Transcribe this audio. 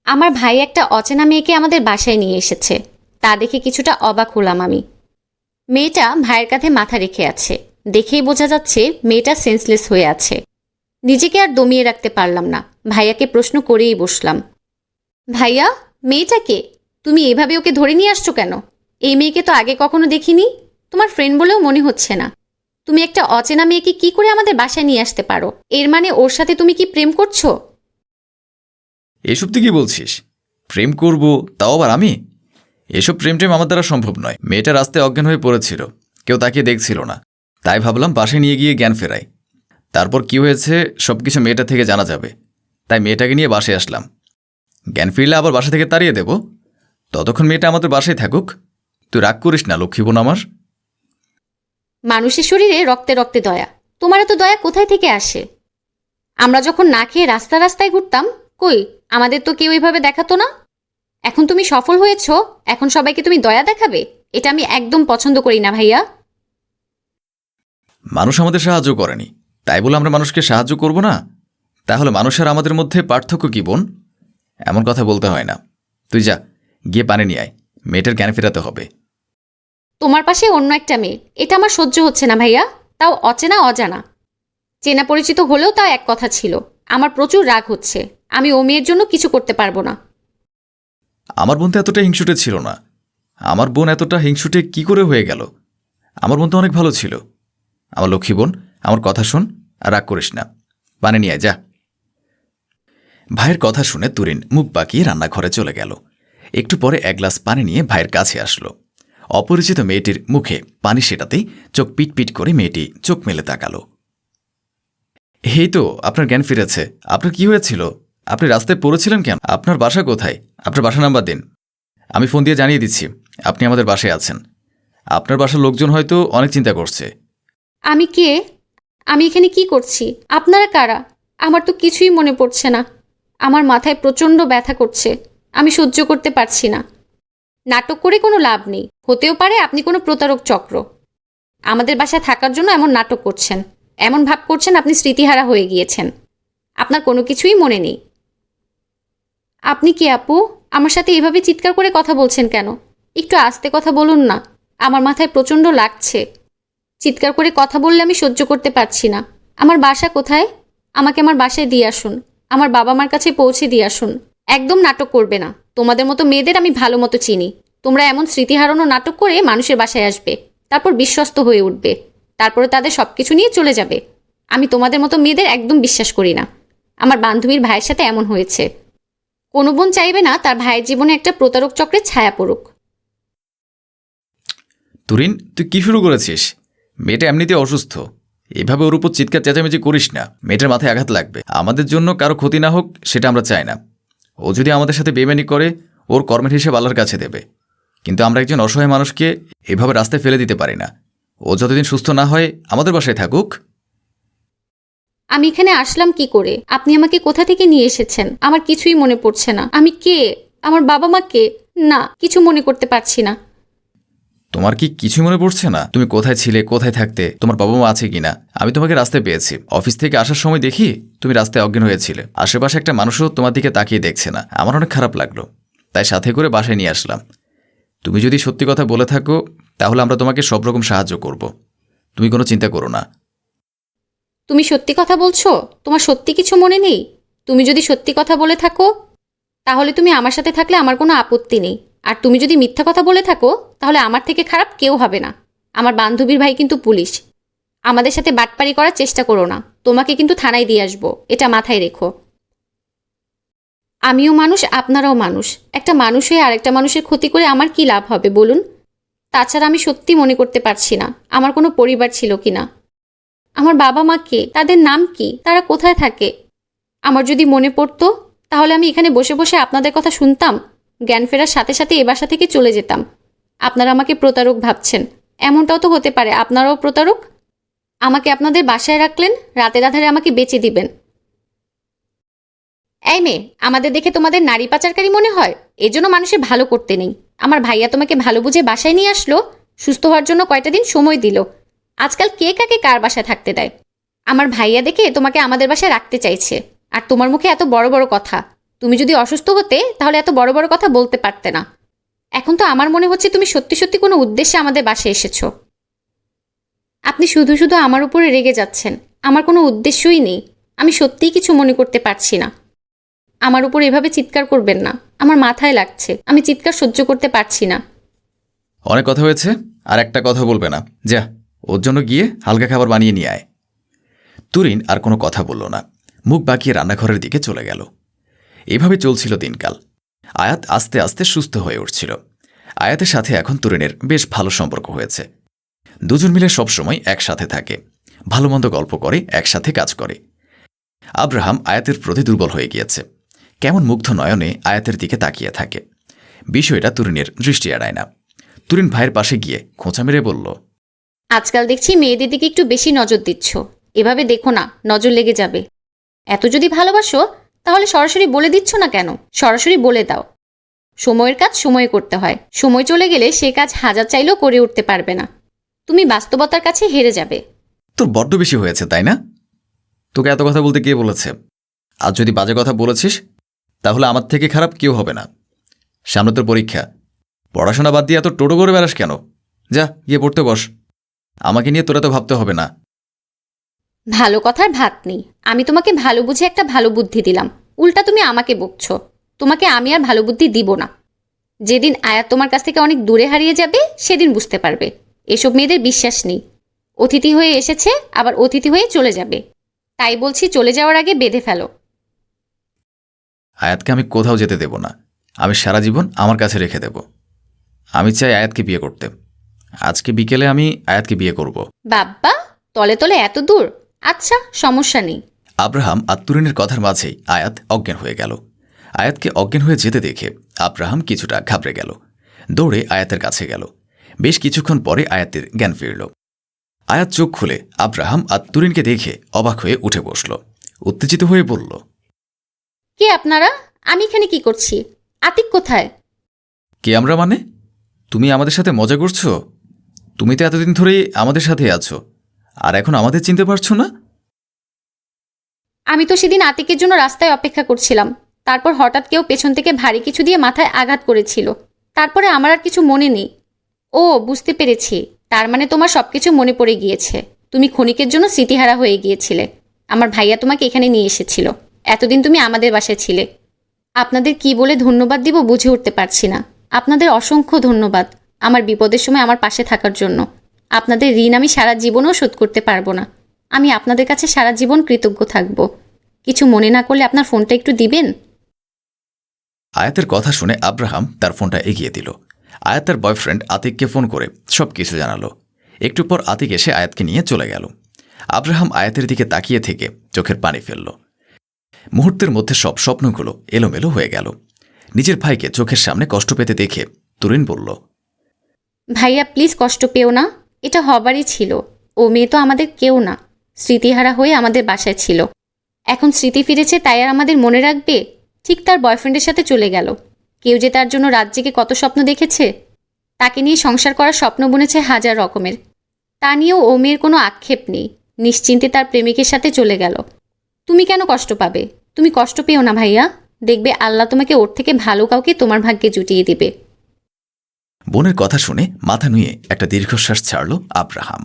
আমার ভাই একটা অচেনা মেয়েকে আমাদের বাসায় নিয়ে এসেছে। তা দেখে কিছুটা অবাক হলাম আমি। মেয়েটা ভাইয়ের কাঁধে মাথা রেখে আছে। দেখেই বোঝা যাচ্ছে মেয়েটা সেন্সলেস হয়ে আছে। নিজেকে আর দমিয়ে রাখতে পারলাম না, ভাইয়াকে প্রশ্ন করেই বসলাম। ভাইয়া, মেয়েটা কে? তুমি এভাবে ওকে ধরে নিয়ে আসছো কেন? এই মেয়েকে তো আগে কখনো দেখিনি। তোমার ফ্রেন্ড বলেও মনে হচ্ছে না। তুমি একটা অচেনা মেয়েকে কি করে আমাদের বাসায় নিয়ে আসতে পারো? এর মানে ওর সাথে তুমি কি প্রেম করছো? এসব তুই কি বলছিস? প্রেম করব, তাও আবার আমি? এসব প্রেম টেম আমার দ্বারা সম্ভব নয়। মেয়েটা রাস্তায় অজ্ঞান হয়ে পড়েছিল, কেউ তাকে দেখছিল না, তাই ভাবলাম বাসায় নিয়ে গিয়ে জ্ঞান ফেরাই। তারপর কি হয়েছে সবকিছু মেয়েটা থেকে জানা যাবে, তাই মেয়েটাকে নিয়ে বাসায় আসলাম। জ্ঞান ফিরলে আবার বাসা থেকে তাড়িয়ে দেব? ততক্ষণ মেয়েটা আমাদের বাসায় থাকুক। তুই রাগ করিস না লক্ষ্মী বোন আমার। মানুষের শরীরে রক্তে রক্তে দয়া। তোমার এত দয়া কোথায় থেকে আসে? আমরা যখন না খেয়ে রাস্তায় ঘুরতাম, কই আমাদের তো কেউ এইভাবে দেখাতো না। এখন তুমি সফল হয়েছো, এখন সবাইকে তুমি দয়া দেখাবে? এটা আমি একদম পছন্দ করি না ভাইয়া। মানুষ আমাদের সাহায্য করেনি, তাই বলে আমরা মানুষকে সাহায্য করব না? তাহলে মানুষ আর আমাদের মধ্যে পার্থক্য কি বোন? এমন কথা বলতে হয় না। তুই যা, গিয়ে পানি নিয়ে আয়, মেয়েটার জ্ঞান ফেরাতে হবে। তোমার পাশে অন্য একটা মেয়ে, এটা আমার সহ্য হচ্ছে না ভাইয়া। তাও অচেনা অজানা। চেনা পরিচিত হলেও তাও এক কথা ছিল। আমার প্রচুর রাগ হচ্ছে। আমি ও মেয়ের জন্য কিছু করতে পারবো না। আমার বোন তো এতটা হিংসুটে ছিল না। আমার বোন এতটা হিংসুটে কি করে হয়ে গেল? আমার বোন তো অনেক ভালো ছিল। আমার লক্ষ্মী বোন, আমার কথা শোন আর রাগ করিস না। পানি নিয়ে আয়, যা। ভাইয়ের কথা শুনে তুরিন মুখ বাঁকিয়ে রান্নাঘরে চলে গেল। একটু পরে এক গ্লাস পানি নিয়ে ভাইয়ের কাছে আসলো। অপরিচিত মেয়েটির মুখে পানি সেটাতেই চোখ পিটপিট করে মেয়েটি চোখ মেলে তাকালো। এই তো আপনার জ্ঞান ফিরেছে। আপনার কি হয়েছিল? আপনি রাস্তায় পড়েছিলেন কেন? আপনার বাসা কোথায়? আপনার বাসা নাম্বার দিন, আমি ফোন দিয়ে জানিয়ে দিচ্ছি আপনি আমাদের বাসায় আছেন। আপনার বাসার লোকজন হয়তো অনেক চিন্তা করছে। আমি কে? আমি এখানে কি করছি? আপনারা কারা? আমার তো কিছুই মনে পড়ছে না। আমার মাথায় প্রচণ্ড ব্যথা করছে। আমি সহ্য করতে পারছি না। নাটক করে কোনো লাভ নেই। হতেও পারে আপনি কোনো প্রতারক চক্র। আমাদের বাসায় থাকার জন্য এমন নাটক করছেন, এমন ভাব করছেন আপনি স্মৃতিহারা হয়ে গিয়েছেন। আপনার কোনো কিছুই মনে নেই। আপনি কি আপু? আমার সাথে এভাবে চিৎকার করে কথা বলছেন কেন? একটু আস্তে কথা বলুন না। আমার মাথায় প্রচণ্ড লাগছে। চিৎকার করে কথা বললে আমি সহ্য করতে পারছি না। আমার বাসা কোথায়? আমাকে আমার বাসায় দিয়ে আসুন। আমার বাবা মার কাছে পৌঁছে দিয়ে আসুন। একদম নাটক করবে না। তোমাদের মতো মেয়েদের আমি ভালো মতো চিনি। তোমরা এমন স্মৃতিহারানো নাটক করে মানুষের বাসায় আসবে, তারপর বিশ্বস্ত হয়ে উঠবে, তারপরে তাদের সব কিছু নিয়ে চলে যাবে। আমি তোমাদের মতো মেয়েদের একদম বিশ্বাস করি না। আমার বান্ধবীর ভাইয়ের সাথে এমন হয়েছে। কোনো বোন চাইবে না তার ভাইয়ের জীবনে একটা প্রতারক চক্রের ছায়া পড়ুক। তুরিন, তুই কি শুরু করেছিস? মেয়েটা এমনিতে অসুস্থ, এভাবে ওর উপর চিৎকার চেঁচামেচি করিস না। মেয়েটার মাথায় আঘাত লাগবে। আমাদের জন্য কারো ক্ষতি না হোক সেটা আমরা চাই না। ও যদি আমাদের সাথে বেইমানি করে, ওর কর্মের হিসেব আল্লাহর কাছে দেবে। কিন্তু আমরা একজন অসহায় মানুষকে এভাবে রাস্তায় ফেলে দিতে পারি না। ও যতদিন সুস্থ না হয় আমাদের বাসায় থাকুক। আমি এখানে আসলাম কি করে? আপনি আমাকে কোথা থেকে নিয়ে এসেছেন? আমার কিছুই মনে পড়ছে না। আমি কে? আমার বাবা মা কে? না, কিছু মনে করতে পারছি না। তোমার কি কিছুই মনে পড়ছে না? তুমি কোথায় ছিলে, কোথায় থাকতে, তোমার বাবা মা আছে কিনা? আমি তোমাকে রাস্তায় পেয়েছি। অফিস থেকে আসার সময় দেখি তুমি রাস্তায় অজ্ঞান হয়েছিলে। আশেপাশে একটা মানুষও তোমার দিকে তাকিয়ে দেখছে না। আমার অনেক খারাপ লাগলো, তাই সাথে করে বাসায় নিয়ে আসলাম। তুমি যদি সত্যি কথা বলে থাকো তাহলে আমরা তোমাকে সব রকম সাহায্য করব। তুমি কোনো চিন্তা করো না। তুমি সত্যি কথা বলছো? তোমার সত্যি কিছু মনে নেই? তুমি যদি সত্যি কথা বলে থাকো তাহলে তুমি আমার সাথে থাকলে আমার কোনো আপত্তি নেই। আর তুমি যদি মিথ্যা কথা বলে থাকো তাহলে আমার থেকে খারাপ কেউ হবে না। আমার বান্ধবীর ভাই কিন্তু পুলিশ। আমাদের সাথে বাটপারি করার চেষ্টা করো না। তোমাকে কিন্তু থানায় দিয়ে আসবো, এটা মাথায় রেখো। আমিও মানুষ, আপনারাও মানুষ। একটা মানুষ হয়ে আরেকটা মানুষের ক্ষতি করে আমার কি লাভ হবে বলুন? তাছাড়া আমি সত্যি মনে করতে পারছি না আমার কোনো পরিবার ছিল কিনা। আমার বাবা মা কে? তাদের নাম কি? তারা কোথায় থাকে? আমার যদি মনে পড়তো তাহলে আমি এখানে বসে বসে আপনাদের কথা শুনতাম। জ্ঞান ফেরার সাথে সাথে এ বাসা থেকে চলে যেতাম। আপনারা আমাকে প্রতারক ভাবছেন, এমনটাও তো হতে পারে আপনারাও প্রতারক। আমাকে আপনাদের বাসায় রাখলেন, রাতের আধারে আমাকে বেচে দিবেন। এই মেয়ে, আমাদের দেখে তোমাদের নারী পাচারকারী মনে হয়? এজন্য মানুষের ভালো করতে নেই। আমার ভাইয়া তোমাকে ভালো বুঝে বাসায় নিয়ে আসলো, সুস্থ হওয়ার জন্য কয়টা দিন সময় দিল। আজকাল কে কাকে কার বাসায় থাকতে দেয়? আমার ভাইয়া দেখে তোমাকে আমাদের বাসায় রাখতে চাইছে, আর তোমার মুখে এত বড় বড় কথা। তুমি যদি অসুস্থ হতে তাহলে এত বড় বড় কথা বলতে পারতে না। এখন তো আমার মনে হচ্ছে তুমি সত্যি সত্যি কোনো উদ্দেশ্যে আমাদের বাসায় এসেছো। আপনি শুধু শুধু আমার উপরে রেগে যাচ্ছেন। আমার কোনো উদ্দেশ্যই নেই। আমি সত্যিই কিছু মনে করতে পারছি না। আমার উপর এভাবে চিৎকার করবেন না, আমার মাথায় লাগছে। আমি চিৎকার সহ্য করতে পারছি না। অনেক কথা হয়েছে, আর একটা কথা বলবে না। যা, ওর জন্য গিয়ে হালকা খাবার বানিয়ে নিয়ে আয়। তুরিন আর কোনো কথা বলল না, মুখ বাঁকিয়ে রান্নাঘরের দিকে চলে গেল। এভাবে চলছিল দিনকাল। আয়াত আস্তে আস্তে সুস্থ হয়ে উঠছিল। আয়াতের সাথে এখন তুরিনের বেশ ভালো সম্পর্ক হয়েছে। দুজন মিলে সবসময় একসাথে থাকে, ভালো মন্দ গল্প করে, একসাথে কাজ করে। আব্রাহাম আয়াতের প্রতি দুর্বল হয়ে গিয়েছে। কেমন মুগ্ধ নয়নে আয়াতের দিকে তাকিয়ে থাকে। বিষয়টা তুরিনের দৃষ্টি এড়ায় না। তুরিন ভাইয়ের পাশে গিয়ে খোঁচা মেরে বলল, আজকাল দেখছি মেয়েদের দিকে একটু বেশি নজর দিচ্ছ। এভাবে দেখো না, নজর লেগে যাবে। এত যদি ভালোবাসো তাহলে সরাসরি বলে দিচ্ছ না কেন? সরাসরি বলে দাও। সময়ের কাজ সময়ে করতে হয়। সময় চলে গেলে সে কাজ হাজার চাইলেও করে উঠতে পারবে না। তুমি বাস্তবতার কাছে হেরে যাবে। তোর বড্ড বেশি হয়েছে, তাই না? তোকে এত কথা বলতে কে বলেছে? আজ যদি বাজে কথা বলেছিস তাহলে আমার থেকে খারাপ কেউ হবে না। সামনে তোর পরীক্ষা। পড়াশোনা বাদ দিয়ে এত টোটো করে বেড়াস কেন? যা, গিয়ে পড়তে বস। আমাকে নিয়ে তোরা তো ভাবতে হবে না। ভালো কথার ভাত নেই। আমি তোমাকে ভালো বুঝে একটা ভালো বুদ্ধি দিলাম, উল্টা তুমি আমাকে বকছো। তোমাকে আমি আর ভালো বুদ্ধি দিব না। যেদিন আয়াত তোমার কাছ থেকে অনেক দূরে হারিয়ে যাবে সেদিন বুঝতে পারবে। এসব মেয়েদের বিশ্বাস নেই। অতিথি হয়ে এসেছে, আবার অতিথি হয়ে চলে যাবে। তাই বলছি, চলে যাওয়ার আগে বেঁধে ফেলো। আয়াতকে আমি কোথাও যেতে দেব না। আমি সারা জীবন আমার কাছে রেখে দেব। আমি চাই আয়াতকে বিয়ে করতে। আজকে বিকেলে আমি আয়াতকে বিয়ে করব। বাব্বা, তলে তলে এত দূর? আচ্ছা, সমস্যা নেই। আব্রাহাম আর তুরিনের কথার মাঝেই আয়াত অজ্ঞান হয়ে গেল। আয়াতকে অজ্ঞান হয়ে যেতে দেখে আব্রাহাম কিছুটা ঘাবড়ে গেল। দৌড়ে আয়াতের কাছে গেল। বেশ কিছুক্ষণ পরে আয়াতের জ্ঞান ফিরল। আয়াত চোখ খুলে আব্রাহাম আর তুরিনকে দেখে অবাক হয়ে উঠে বসল। উত্তেজিত হয়ে বলল, কে আপনারা? আমি এখানে কি করছি? আতিক কোথায়? কে আমরা মানে? তুমি আমাদের সাথে মজা করছো? তুমি তো এতদিন ধরেই আমাদের সাথে আছো, আর এখন আমাদের চিনতে পারছো না? আমি তো সেদিন আতিকের জন্য রাস্তায় অপেক্ষা করছিলাম। তারপর হঠাৎ কেউ পেছন থেকে ভারী কিছু দিয়ে মাথায় আঘাত করেছিল। তারপরে আমার আর কিছু মনে নেই। ও, বুঝতে পেরেছি। তার মানে তোমার সবকিছু মনে পড়ে গিয়েছে। তুমি ক্ষণিকের জন্য স্মৃতিহারা হয়ে গিয়েছিলে। আমার ভাইয়া তোমাকে এখানে নিয়ে এসেছিল। এতদিন তুমি আমাদের বাসায় ছিলে। আপনাদের কি বলে ধন্যবাদ দিব বুঝে উঠতে পারছি না। আপনাদের অসংখ্য ধন্যবাদ আমার বিপদের সময় আমার পাশে থাকার জন্য। আপনাদের ঋণ আমি সারা জীবনেও শোধ করতে পারবো না। আমি আপনাদের কাছে সারা জীবন কৃতজ্ঞ থাকব। কিছু মনে না করলে আপনার ফোনটা একটু দিবেন? আয়াতের কথা শুনে আব্রাহাম তার ফোনটা এগিয়ে দিল। আয়াত তার বয়ফ্রেন্ড আতিককে ফোন করে সব কিছু জানালো। একটু পর আতিক এসে আয়াতকে নিয়ে চলে গেল। আব্রাহাম আয়াতের দিকে তাকিয়ে থেকে চোখের পানি ফেলল। মুহূর্তের মধ্যে সব স্বপ্নগুলো এলোমেলো হয়ে গেল। নিজের ভাইকে চোখের সামনে কষ্ট পেতে দেখে তুরিন বলল, ভাইয়া প্লিজ কষ্ট পেও না। এটা হবারই ছিল। ও মেয়ে তো আমাদের কেউ না। স্মৃতিহারা হয়ে আমাদের বাসায় ছিল। এখন স্মৃতি ফিরেছে তাই আর আমাদের মনে রাখবে? ঠিক তার বয়ফ্রেন্ডের সাথে চলে গেল। কেউ যে তার জন্য রাত জেগে কত স্বপ্ন দেখেছে। তাকে নিয়ে সংসার করার স্বপ্ন বুনেছে হাজার রকমের। তা নিয়েও ও মেয়ের কোনো আক্ষেপ নেই। নিশ্চিন্তে তার প্রেমিকের সাথে চলে গেল। তুমি কেন কষ্ট পাবে? তুমি কষ্ট পেও না ভাইয়া। দেখবে আল্লাহ তোমাকে ওর থেকে ভালো কাউকে তোমার ভাগ্যে জুটিয়ে দিবে। বোনের কথা শুনে মাথা নুয়ে একটা দীর্ঘশ্বাস ছাড়ল আব্রাহাম।